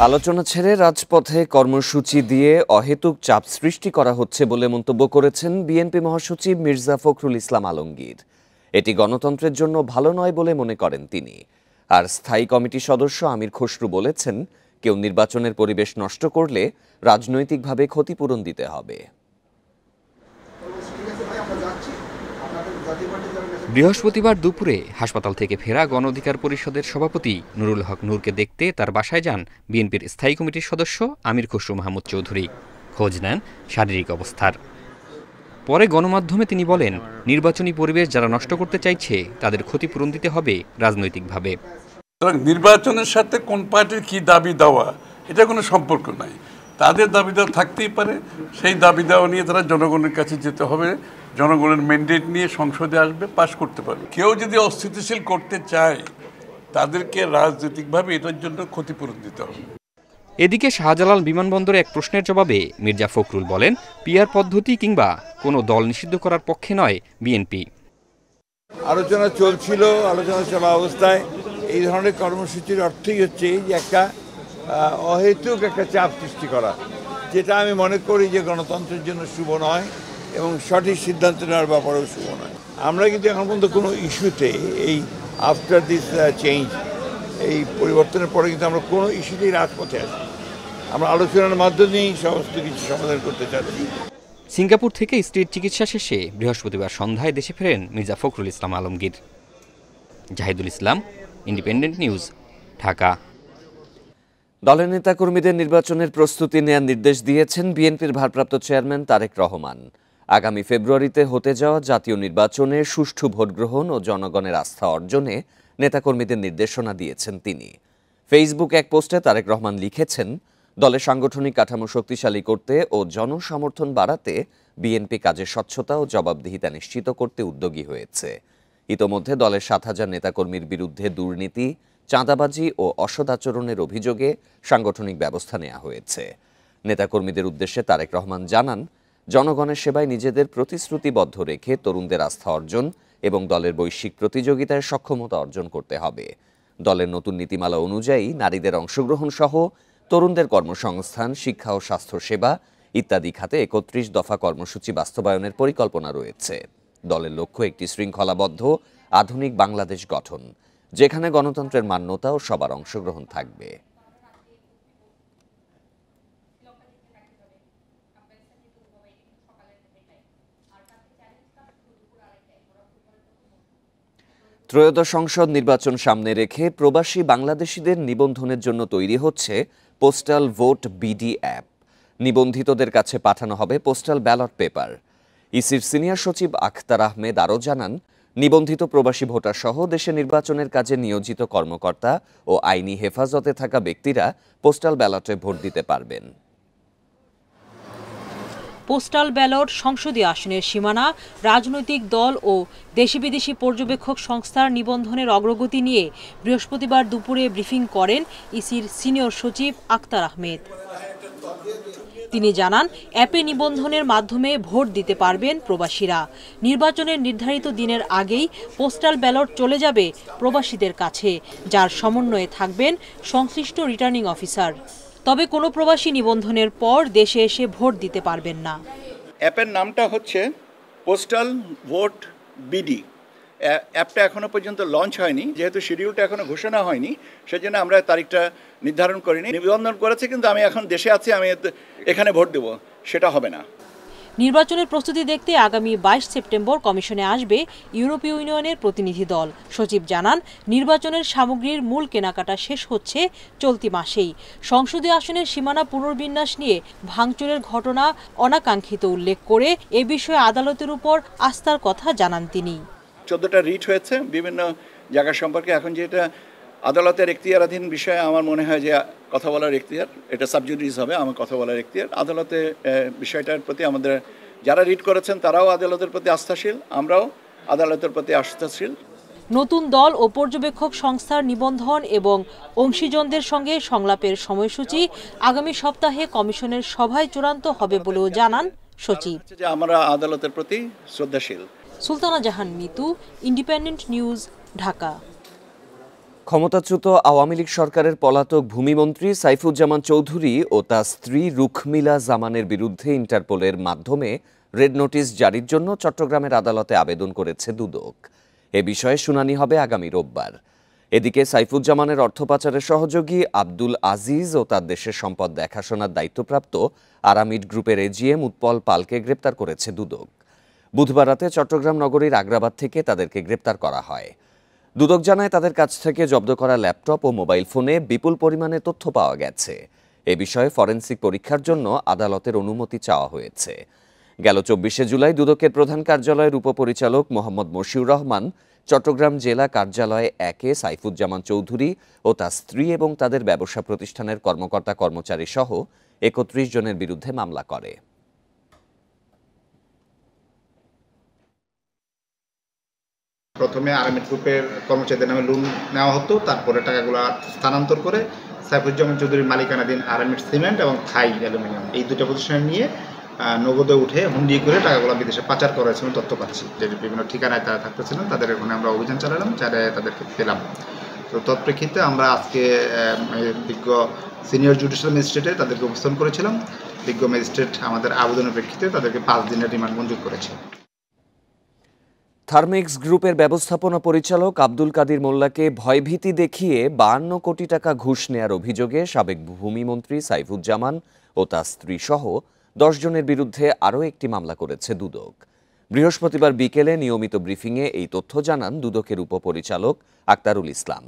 আলোচনা ছেড়ে রাজপথে কর্মসূচি দিয়ে অহেতুক চাপ সৃষ্টি করা হচ্ছে বলে মন্তব্য করেছেন বিএনপি মহাসচিব মির্জা ফখরুল ইসলাম আলমগীর। এটি গণতন্ত্রের জন্য ভালো নয় বলে মনে করেন তিনি। আর স্থায়ী কমিটির সদস্য আমির খসরু বলেছেন, কেউ নির্বাচনের পরিবেশ নষ্ট করলে রাজনৈতিকভাবে ক্ষতিপূরণ দিতে হবে। বৃহস্পতিবার দুপুরে হাসপাতাল থেকে ফেরা গণ অধিকার পরিষদের সভাপতি নুরুল হক নূরকে দেখতে তার বাসায় যান বিএনপির স্থায়ী কমিটির সদস্য আমির খসরু মাহমুদ চৌধুরী। খোঁজ নেন শারীরিক অবস্থার। পরে গণমাধ্যমে তিনি বলেন, নির্বাচনী পরিবেশ যারা নষ্ট করতে চাইছে তাদের ক্ষতিপূরণ দিতে হবে রাজনৈতিকভাবে। নির্বাচনের সাথে কোন পার্টির কি দাবি দেওয়া এটা কোনো সম্পর্ক নাই। তাদের দাবি দেওয়া থাকতেই পারে, সেই দাবি দেওয়া নিয়ে তারা জনগণের কাছে যেতে হবে, জনগণের ম্যান্ডেট নিয়ে সংসদে আসবে, পাশ করতে পারবে। কেউ যদি অস্থিতিশীল করতে চায় তাদেরকে রাজনৈতিকভাবে এটার জন্য ক্ষতিপূরণ দিতে হবে। এদিকে শাহজালাল বিমানবন্দরে এক প্রশ্নের জবাবে মির্জা ফখরুল বলেন, পিআর পদ্ধতি কিংবা কোনো দল নিষিদ্ধ করার পক্ষে নয় বিএনপি। আলোচনা চলছিল, আলোচনা চলা অবস্থায় এই ধরনের কর্মসূচির অর্থই হচ্ছে যে একটা অহেতুক একটা চাপ সৃষ্টি করা, যেটা আমি মনে করি যে গণতন্ত্রের জন্য শুভ নয় এবং সঠিক সিদ্ধান্ত নেওয়ার ব্যাপারেও শুভ নয়। আমরা কিন্তু এখন পর্যন্ত কোনো ইস্যুতে এই আফটার দিস চেঞ্জ, এই পরিবর্তনের পরে কিন্তু আমরা কোনো ইস্যুতেই রাজপথে আসি। আমরা আলোচনার মাধ্যমেই সমস্ত কিছু সমাধান করতে চাচ্ছি। সিঙ্গাপুর থেকে স্ত্রীর চিকিৎসা শেষে বৃহস্পতিবার সন্ধ্যায় দেশে ফেরেন মির্জা ফখরুল ইসলাম আলমগীর। জাহিদুল ইসলাম, ইন্ডিপেন্ডেন্ট নিউজ, ঢাকা। দলের নেতাকর্মীদের নির্বাচনের প্রস্তুতি নেওয়ার নির্দেশ দিয়েছেন বিএনপির ভারপ্রাপ্ত চেয়ারম্যান তারেক রহমান। আগামী ফেব্রুয়ারিতে হতে যাওয়া জাতীয় নির্বাচনে সুষ্ঠু ভোটগ্রহণ ও জনগণের আস্থা অর্জনে নেতাকর্মীদের নির্দেশনা দিয়েছেন তিনি। ফেসবুক এক পোস্টে তারেক রহমান লিখেছেন, দলের সাংগঠনিক কাঠামো শক্তিশালী করতে ও জনসমর্থন বাড়াতে বিএনপি কাজে স্বচ্ছতা ও জবাবদিহিতা নিশ্চিত করতে উদ্যোগী হয়েছে। ইতোমধ্যে দলের ৭,০০০ নেতাকর্মীর বিরুদ্ধে দুর্নীতি, চাঁদাবাজি ও অসদাচরণের অভিযোগে সাংগঠনিক ব্যবস্থা নেওয়া হয়েছে। নেতাকর্মীদের উদ্দেশ্যে তারেক রহমান জানান, জনগণের সেবায় নিজেদের প্রতিশ্রুতিবদ্ধ রেখে তরুণদের আস্থা অর্জন এবং দলের বৈশ্বিক প্রতিযোগিতায় সক্ষমতা অর্জন করতে হবে। দলের নতুন নীতিমালা অনুযায়ী নারীদের অংশগ্রহণ সহ তরুণদের কর্মসংস্থান, শিক্ষা ও স্বাস্থ্য সেবা ইত্যাদি খাতে ৩১ দফা কর্মসূচি বাস্তবায়নের পরিকল্পনা রয়েছে। দলের লক্ষ্য একটি শৃঙ্খলাবদ্ধ আধুনিক বাংলাদেশ গঠন, যেখানে গণতন্ত্রের মান্যতা ও সবার অংশগ্রহণ থাকবে। ত্রয়োদশ সংসদ নির্বাচন সামনে রেখে প্রবাসী বাংলাদেশিদের নিবন্ধনের জন্য তৈরি হচ্ছে পোস্টাল ভোট বিডি অ্যাপ। নিবন্ধিতদের কাছে পাঠানো হবে পোস্টাল ব্যালট পেপার। ইসির সিনিয়র সচিব আখতার আহমেদ আরও জানান, নিবন্ধিত প্রবাসী ভোটার সহ দেশে নির্বাচনের কাজে নিয়োজিত কর্মকর্তা ও আইনি হেফাজতে থাকা ব্যক্তিরা পোস্টাল ব্যালটে ভোট দিতে পারবেন। পোস্টাল ব্যালট সংসদীয় আসনের সীমানা, রাজনৈতিক দল ও দেশি বিদেশি পর্যবেক্ষক সংস্থার নিবন্ধনের অগ্রগতি নিয়ে বৃহস্পতিবার দুপুরে ব্রিফিং করেন ইসির সিনিয়র সচিব আখতার আহমেদ। তিনি জানান, অ্যাপে নিবন্ধনের মাধ্যমে ভোট দিতে পারবেন প্রবাসীরা। নির্বাচনের নির্ধারিত দিনের আগেই পোস্টাল ব্যালট চলে যাবে প্রবাসীদের কাছে, যার সমন্বয়ে থাকবেন সংশ্লিষ্ট রিটার্নিং অফিসার। তবে কোনো প্রবাসী নিবন্ধনের পর দেশে এসে ভোট দিতে পারবেন না। অ্যাপের নামটা হচ্ছে পোস্টাল ভোট বিডি। অ্যাপটা এখনো পর্যন্ত লঞ্চ হয়নি, যেহেতু শিডিউলটা এখনো ঘোষণা হয়নি, সেজন্য আমরা তারিখটা নির্ধারণ করিনি। নিবন্ধন করেছে, কিন্তু আমি এখন দেশে আছি, আমি এখানে ভোট দেব, সেটা হবে না। নির্বাচনের প্রস্তুতি দেখতে আগামী ২২ সেপ্টেম্বর কমিশনে আসবে ইউরোপীয় ইউনিয়নের প্রতিনিধি দল। সচিব জানান, নির্বাচনের সামগ্রীর মূল কেনাকাটা শেষ হচ্ছে চলতি মাসেই। সংসদীয় আসনের সীমানা পুনর্বিন্যাস নিয়ে ভাঙচুরের ঘটনা অনাকাঙ্ক্ষিত উল্লেখ করে এ বিষয়ে আদালতের উপর আস্থার কথা জানান তিনি। 14টা রিট হয়েছে বিভিন্ন জায়গা সম্পর্কে। এখন যেটা আদালতের এখতিয়ারাধীন বিষয়ে আমার মনে হয় যে কথা বলার এখতিয়ার, এটা সাবজুডিস হবে, আমার কথা বলার এখতিয়ার। আদালতে বিষয়টার প্রতি আমাদের যারা রিট করেছেন তারাও আদালতের প্রতি আস্থাশীল, আমরাও আদালতের প্রতি আস্থাশীল। নতুন দল ও পর্যবেক্ষক সংস্থার নিবন্ধন এবং অংশীজনদের সঙ্গে সংলাপের সময়সূচি আগামী সপ্তাহে কমিশনের সভায় চূড়ান্ত হবে বলেও জানান সচিব। আমরা আদালতের প্রতি শ্রদ্ধাশীল। সুলতানা জাহান মিতু, ইন্ডিপেন্ডেন্ট নিউজ, ঢাকা। ক্ষমতাচ্যুত আওয়ামী লীগ সরকারের পলাতক ভূমিমন্ত্রী সাইফুজ্জামান চৌধুরী ও তার স্ত্রী রুখমিলা জামানের বিরুদ্ধে ইন্টারপোলের মাধ্যমে রেড নোটিশ জারির জন্য চট্টগ্রামের আদালতে আবেদন করেছে দুদক। এ বিষয়ে শুনানি হবে আগামী রোববার। এদিকে সাইফুজ্জামানের অর্থ পাচারের সহযোগী আব্দুল আজিজ ও তার দেশের সম্পদ দেখাশোনার দায়িত্বপ্রাপ্ত আরামিড গ্রুপের এজিএম উৎপল পালকে গ্রেপ্তার করেছে দুদক। বুধবার রাতে চট্টগ্রাম নগরীর আগ্রাবাদ থেকে তাদেরকে গ্রেপ্তার করা হয়। দুদক জানায় তাদের কাছ থেকে জব্দ করা ল্যাপটপ ও মোবাইল ফোনে বিপুল পরিমাণে তথ্য পাওয়া গেছে। এ বিষয়ে ফরেনসিক পরীক্ষার জন্য আদালতের অনুমতি চাওয়া হয়েছে। গেল 24শে জুলাই দুদকের প্রধান কার্যালয়ের উপপরিচালক মোহাম্মদ মশিউর রহমান চট্টগ্রাম জেলা কার্যালয় 1-এ সাইফুজ্জামান চৌধুরী ও তার স্ত্রী এবং তাদের ব্যবসা প্রতিষ্ঠানের কর্মকর্তা কর্মচারী সহ 31 জনের বিরুদ্ধে মামলা করে। প্রথমে আরামিড গ্রুপের কর্মচারীদের নামে লোন নেওয়া হতো, তারপরে টাকাগুলো স্থানান্তর করে সাইফুজ্জামান চৌধুরীর মালিকানাধীন আরামিড সিমেন্ট এবং থাই অ্যালুমিনিয়াম এই দুটো প্রতিষ্ঠানে নিয়ে নগদে উঠে হুন্ডি করে টাকাগুলো বিদেশে পাচার করেছিল তথ্য পাচ্ছি। যে বিভিন্ন ঠিকানায় তারা থাকতেছিলেন তাদের ওখানে আমরা অভিযান চালালাম, তাদেরকে পেলাম। তো তৎপ্রেক্ষিতে আমরা আজকে বিজ্ঞ সিনিয়র জুডিশিয়াল ম্যাজিস্ট্রেটে তাদেরকে উপস্থাপন করেছিলাম। বিজ্ঞ ম্যাজিস্ট্রেট আমাদের আবেদনের প্রেক্ষিতে তাদেরকে 5 দিনের রিমান্ড মঞ্জুর করেছে। থার্মেক্স গ্রুপের ব্যবস্থাপনা পরিচালক আব্দুল কাদির মোল্লাকে ভয়ভীতি দেখিয়ে 52 কোটি টাকা ঘুষ নেয়ার অভিযোগে সাবেক ভূমিমন্ত্রী সাইফুজ্জামান ও তার স্ত্রী সহ 10 জনের বিরুদ্ধে আরও একটি মামলা করেছে দুদক। বৃহস্পতিবার বিকেলে নিয়মিত ব্রিফিংয়ে এই তথ্য জানান দুদকের উপপরিচালক আক্তারুল ইসলাম।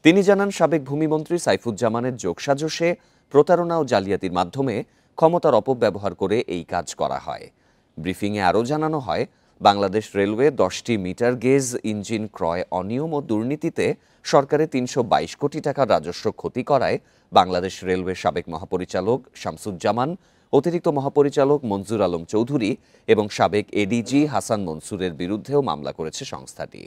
তিনি জানান সাবেক ভূমিমন্ত্রী সাইফুজ্জামানের যোগসাজশে প্রতারণা ও জালিয়াতির মাধ্যমে ক্ষমতার অপব্যবহার করে এই কাজ করা হয়। ব্রিফিংয়ে আরও জানানো হয়, বাংলাদেশ রেলওয়ে 10টি মিটার গেজ ইঞ্জিন ক্রয় অনিয়ম ও দুর্নীতিতে সরকারের 322 কোটি টাকার রাজস্ব ক্ষতি করায় বাংলাদেশ রেলওয়ে সাবেক মহাপরিচালক শামসুজ্জামান, অতিরিক্ত মহাপরিচালক মঞ্জুর আলম চৌধুরী এবং সাবেক এডিজি হাসান মনসুরের বিরুদ্ধেও মামলা করেছে সংস্থাটি।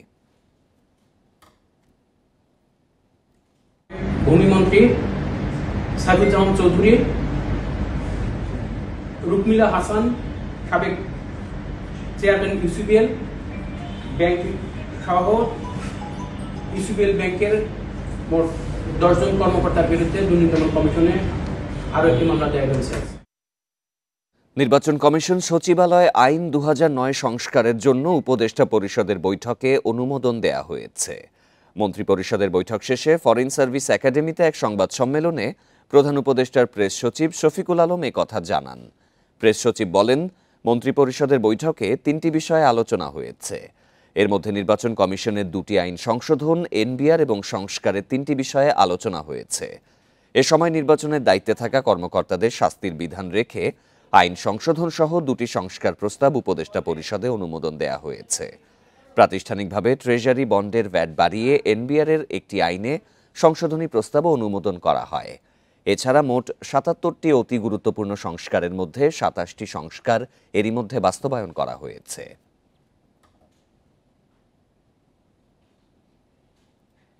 ভূমিমন্ত্রী সাইফুজ্জামান চৌধুরী, রুকমিলা হাসান সাবেক চেয়ারম্যান ইউসিবিএল ব্যাংক সহ ইউসিবিএল ব্যাংকের মোট 10 জন কর্মকর্তার বিরুদ্ধে দুর্নীতি দমন কমিশনে আরও একটি মামলা দায়ের হয়েছে। নির্বাচন কমিশন সচিবালয় আইন 2009 সংস্কারের জন্য উপদেষ্টা পরিষদের বৈঠকে অনুমোদন দেয়া হয়েছে। মন্ত্রিপরিষদের বৈঠক শেষে ফরেন সার্ভিস একাডেমিতে এক সংবাদ সম্মেলনে প্রধান উপদেষ্টার প্রেস সচিব শফিকুল আলম কথা জানান। প্রেস সচিব বলেন, মন্ত্রিপরিষদের বৈঠকে 3টি বিষয়ে আলোচনা হয়েছে। এর মধ্যে নির্বাচন কমিশনের 2টি আইন সংশোধন, এনবিআর এবং সংস্কারের 3টি বিষয়ে আলোচনা হয়েছে। এ সময় নির্বাচনের দায়িত্বে থাকা কর্মকর্তাদের শাস্তির বিধান রেখে আইন সংশোধন সহ 2টি সংস্কার প্রস্তাব উপদেষ্টা পরিষদে অনুমোদন দেয়া হয়েছে। প্রাতিষ্ঠানিকভাবে ট্রেজারি বন্ডের ভ্যাট বাড়িয়ে এনবিআরের একটি আইনে সংশোধনী প্রস্তাবও অনুমোদন করা হয়। এছাড়া মোট 77টি অতি গুরুত্বপূর্ণ সংস্কারের মধ্যে 27টি সংস্কার এরই মধ্যে বাস্তবায়ন করা হয়েছে।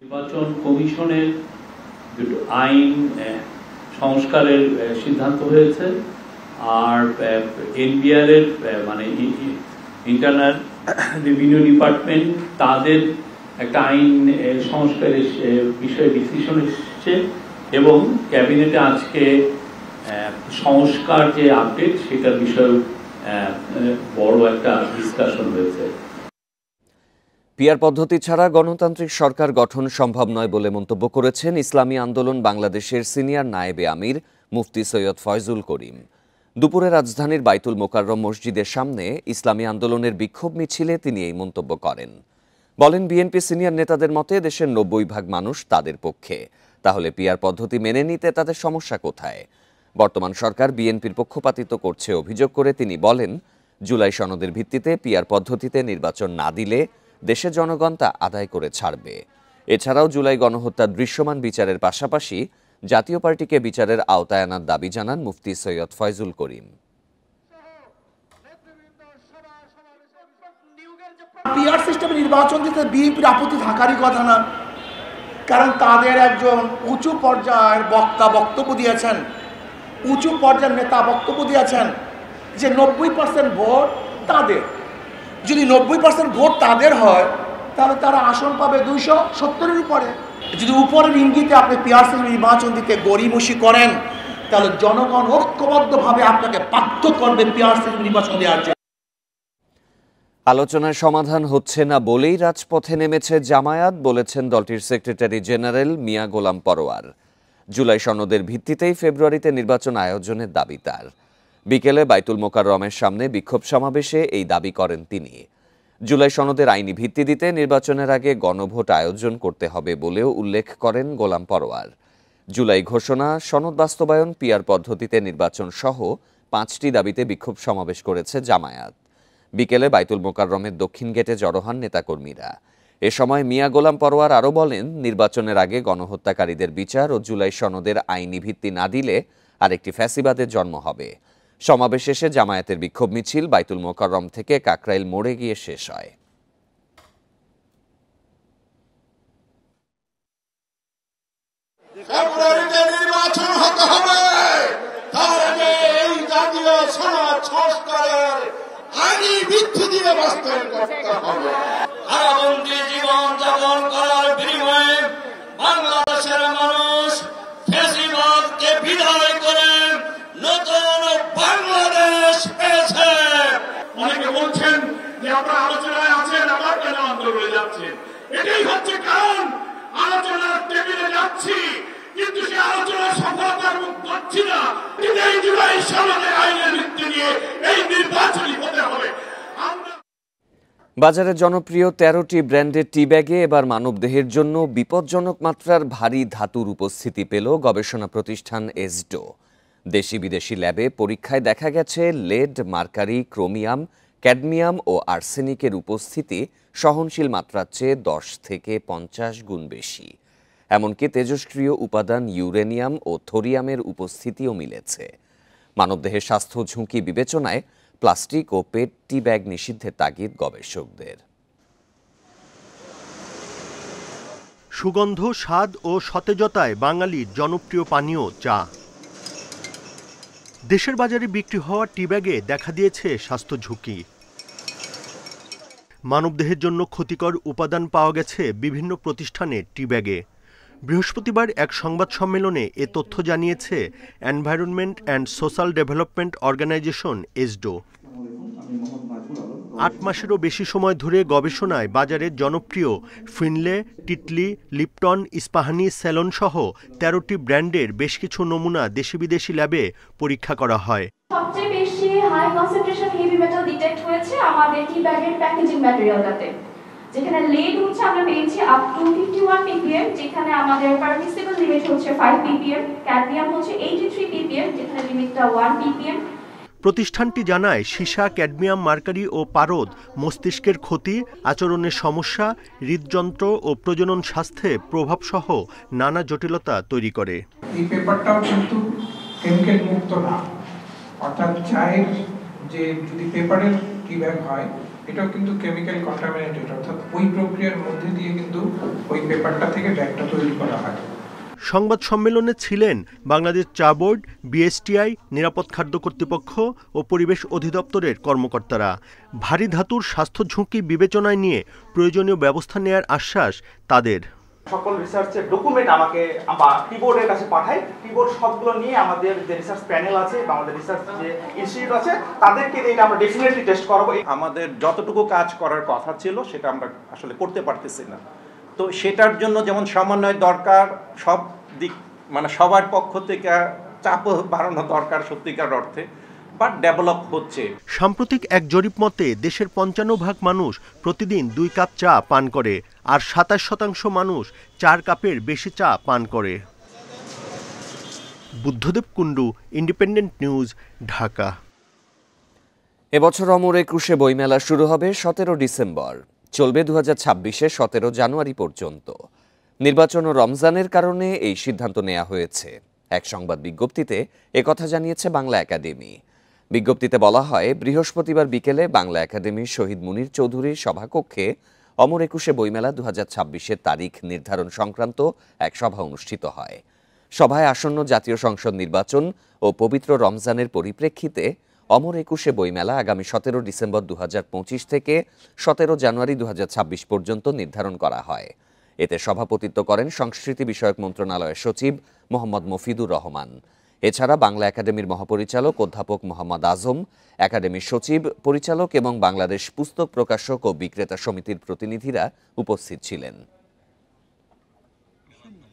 নির্বাচন কমিশনের দুটো আইন সংস্কারের সিদ্ধান্ত হয়েছে, আর এনবিআর এর মানে ইন্টারনাল রেভিনিউ ডিপার্টমেন্ট তাদের একটা আইন সংস্কারের বিষয়ে ডিসিশন এসেছে এবং ক্যাবিনেটে আজকে সংস্কার যে আপডেট সেটার বিষয়ে বড় একটা ডিসকাশন হয়েছে। পিআর পদ্ধতি ছাড়া গণতান্ত্রিক সরকার গঠন সম্ভব নয় বলে মন্তব্য করেছেন ইসলামী আন্দোলন বাংলাদেশের সিনিয়র নায়েবে আমির মুফতি সৈয়দ ফয়জুল করিম। দুপুরে রাজধানীর বাইতুল মোকাররম মসজিদের সামনে ইসলামী আন্দোলনের বিক্ষোভ মিছিলে তিনি এই মন্তব্য করেন। বলেন, বিএনপি সিনিয়র নেতাদের মতে দেশের 90% মানুষ তাদের পক্ষে, তাহলে পিআর পদ্ধতি মেনে নিতে তাদের সমস্যা কোথায়? বর্তমান সরকার বিএনপির পক্ষপাতিত্ব করছে অভিযোগ করে তিনি বলেন, জুলাই সনদের ভিত্তিতে পিআর পদ্ধতিতে নির্বাচন না দিলে দেশের জনগণ তা আদায় করে ছাড়বে। এছাড়াও জুলাই গণহত্যার দৃশ্যমান বিচারের পাশাপাশি জাতীয় পার্টিকে বিচারের আওতায় আনার দাবি জানান মুফতি সৈয়দ ফয়জুল করিম। পিআর সিস্টেমে নির্বাচন দিতে বিএনপির আপত্তি থাকারই কথা না, কারণ তাদের একজন উঁচু পর্যায়ের বক্তা বক্তব্য দিয়েছেন, উঁচু পর্যায়ের নেতা বক্তব্য দিয়েছেন যে 90% ভোট তাদের। যদি 90% ভোট তাদের হয় তাহলে তারা আসন পাবে 270-এর উপরে। যদি উপরের ইঙ্গিতে আপনি পিআরসি নির্বাচন দিতে গড়িমসি করেন, তাহলে জনগণ ঐক্যবদ্ধভাবে আপনাকে বাধ্য করবে পিআরসি নির্বাচন দেওয়ার জন্য। আলোচনার সমাধান হচ্ছে না বলেই রাজপথে নেমেছে জামায়াত, বলেছেন দলটির সেক্রেটারি জেনারেল মিয়া গোলাম পরোয়ার। জুলাই সনদের ভিত্তিতেই ফেব্রুয়ারিতে নির্বাচন আয়োজনের দাবি তার। বিকেলে বাইতুল মোকাররমের সামনে বিক্ষোভ সমাবেশে এই দাবি করেন তিনি। জুলাই সনদের আইনি ভিত্তি দিতে নির্বাচনের আগে গণভোট আয়োজন করতে হবে বলেও উল্লেখ করেন গোলাম পরোয়ার। জুলাই ঘোষণা, সনদ বাস্তবায়ন, পিআর পদ্ধতিতে নির্বাচন সহ 5টি দাবিতে বিক্ষোভ সমাবেশ করেছে জামায়াত। বিকেলে বাইতুল মোকাররমের দক্ষিণ গেটে জড়ো হন নেতাকর্মীরা। এ সময় মিয়া গোলাম পরোয়ার আরও বলেন, নির্বাচনের আগে গণহত্যাকারীদের বিচার ও জুলাই সনদের আইনি ভিত্তি না দিলে আরেকটি ফ্যাসিবাদের জন্ম হবে। সমাবেশ শেষে জামায়াতের বিক্ষোভ মিছিল বাইতুল মোকাররম থেকে কাকরাইল মোড়ে গিয়ে শেষ হয়। ফেব্রুয়ারিতে নির্বাচন হতে হবে, তার আগে এই জাতীয় সনদ সংস্কারের আইনি ভিত্তি দিয়ে বাস্তবায়ন করতে হবে। কারাবন্দী জীবন যাপন করার বিনিময়ে বাংলাদেশের মানুষ ফ্যাসিবাদকে বিদায় করে নতুন বাংলাদেশ পেয়েছে। অনেকে বলছেন যে আপনারা আলোচনায় আছেন, আবার কেন আন্দোলনে যাচ্ছেন? এটাই হচ্ছে কারণ, আলোচনার টেবিলে যাচ্ছি কিন্তু সে আলোচনার সফলতার মুখ পাচ্ছি না। এই জুলাই সনদের আইনের ভিত্তি নিয়ে এই নির্বাচনই হতে হবে। বাজারে জনপ্রিয় 13টি ব্র্যান্ডের টি ব্যাগে এবার মানবদেহের জন্য বিপজ্জনক মাত্রার ভারী ধাতুর উপস্থিতি পেল গবেষণা প্রতিষ্ঠান এসডো। দেশি বিদেশি ল্যাবে পরীক্ষায় দেখা গেছে লেড, মার্কারি, ক্রোমিয়াম, ক্যাডমিয়াম ও আর্সেনিকের উপস্থিতি সহনশীল মাত্রার চেয়ে 10 থেকে 50 গুণ বেশি। এমনকি তেজস্ক্রিয় উপাদান ইউরেনিয়াম ও থোরিয়ামের উপস্থিতিও মিলেছে। মানবদেহের স্বাস্থ্য ঝুঁকি বিবেচনায় প্লাস্টিক ও পেট টি ব্যাগ নিষিদ্ধের তাগিদ গবেষকদের। সুগন্ধ, স্বাদ ও সতেজতায় বাঙালির জনপ্রিয় পানীয় চা। দেশের বাজারে বিক্রি হওয়া টি ব্যাগে দেখা দিয়েছে স্বাস্থ্য ঝুঁকি। মানবদেহের জন্য ক্ষতিকর উপাদান পাওয়া গেছে বিভিন্ন প্রতিষ্ঠানের টি ব্যাগে। বৃহস্পতিবার এক সংবাদ সম্মেলনে এ তথ্য জানিয়েছে environment and social development organisation ESDO. 8 মাসেরও বেশি সময় ধরে গবেষণায় বাজারের জনপ্রিয় Finlay, Tetley, Lipton, Ispahani, Seylon সহ 13টি ব্র্যান্ডের বেশ কিছু নমুনা দেশি বিদেশি ল্যাবে পরীক্ষা করা হয়। সবচেয়ে বেশি high concentration heavy metal detect হয়েছে আমাদের টি ব্যাগের প্যাকেজিং ম্যাটেরিয়ালটাতে, যেখানে লেড হচ্ছে আমরা পেয়েছি আপ টু 51 ppm, যেখানে আমাদের পারমিসিবল লিমিট হচ্ছে 5 ppm, ক্যাডমিয়াম হচ্ছে 83 ppm, যেখানে লিমিটটা 1 ppm। প্রতিষ্ঠানটি জানায়, সীসা, ক্যাডমিয়াম, মার্কারি ও পারদ মস্তিষ্কের ক্ষতি, আচরণের সমস্যা, হৃদযন্ত্র ও প্রজনন স্বাস্থ্যে প্রভাব সহ নানা জটিলতা তৈরি করে। এই পেপারটাও কিন্তু কেমিক্যাল মুক্ত না, অর্থাৎ চায়ের যে যদি পেপারের টি ব্যাগ হয় এটাও কিন্তু কেমিক্যাল কন্টামিনেটেড, অর্থাৎ ওই প্রক্রিয়ার মধ্যে দিয়ে কিন্তু ওই পেপারটা থেকে ব্যাগটা তৈরি করা হয়। সংবাদ সম্মেলনে ছিলেন বাংলাদেশ চা বোর্ড, বিএসটিআই, নিরাপদ খাদ্য কর্তৃপক্ষ ও পরিবেশ অধিদপ্তরের কর্মকর্তারা। ভারী ধাতুর স্বাস্থ্য ঝুঁকি বিবেচনায় নিয়ে প্রয়োজনীয় ব্যবস্থা নেয়ার আশ্বাস তাদের। সকল রিসার্চের ডকুমেন্ট আমাকে টিবোর্ডের কাছে পাঠাই, টিবোর্ড সবগুলো নিয়ে আমাদের যে রিসার্চ প্যানেল আছে বা আমাদের রিসার্চ যে ইনস্টিটিউট আছে তাদেরকে দিয়ে এটা আমরা ডেফিনেটলি টেস্ট করব। আমাদের যতটুকু কাজ করার কথা ছিল সেটা আমরা আসলে করতে পারতেছি না। তো সেটার জন্য যেমন সমন্বয় দরকার, সব দিক মানে সবার পক্ষ থেকে চাপ বাড়ানো দরকার সত্যিকার অর্থে, বাট ডেভেলপ হচ্ছে। সাম্প্রতিক এক জরিপ মতে দেশের 55% মানুষ প্রতিদিন 2 কাপ চা পান করে, আর 27% মানুষ 4 কাপের বেশি চা পান করে। Buddhadeb Kundu, independent news, Dhaka. এবছর অমর একুশে বইমেলা শুরু হবে 17 ডিসেম্বর, চলবে 2026-এর 17 জানুয়ারি পর্যন্ত। নির্বাচন ও রমজানের কারণে এই সিদ্ধান্ত নেওয়া হয়েছে। এক সংবাদ বিজ্ঞপ্তিতে একথা জানিয়েছে বাংলা একাডেমি। বিজ্ঞপ্তিতে বলা হয়, বৃহস্পতিবার বিকেলে বাংলা একাডেমির শহীদ মুনীর চৌধুরীর সভাকক্ষে অমর একুশে বইমেলা 2026-এর তারিখ নির্ধারণ সংক্রান্ত এক সভা অনুষ্ঠিত হয়। সভায় আসন্ন জাতীয় সংসদ নির্বাচন ও পবিত্র রমজানের পরিপ্রেক্ষিতে অমর একুশে বইমেলা আগামী 17 ডিসেম্বর 2025 থেকে 17 জানুয়ারি 2026 পর্যন্ত নির্ধারণ করা হয়। এতে সভাপতিত্ব করেন সংস্কৃতি বিষয়ক মন্ত্রণালয়ের সচিব মোহাম্মদ মফিদুর রহমান। এছাড়া বাংলা একাডেমির মহাপরিচালক অধ্যাপক মোহাম্মদ আজম, একাডেমির সচিব, পরিচালক এবং বাংলাদেশ পুস্তক প্রকাশক ও বিক্রেতা সমিতির প্রতিনিধিরা উপস্থিত ছিলেন।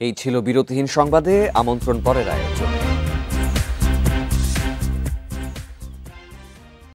এই ছিল বিরতিহীন সংবাদে। আমন্ত্রণ পরের আয়োজন।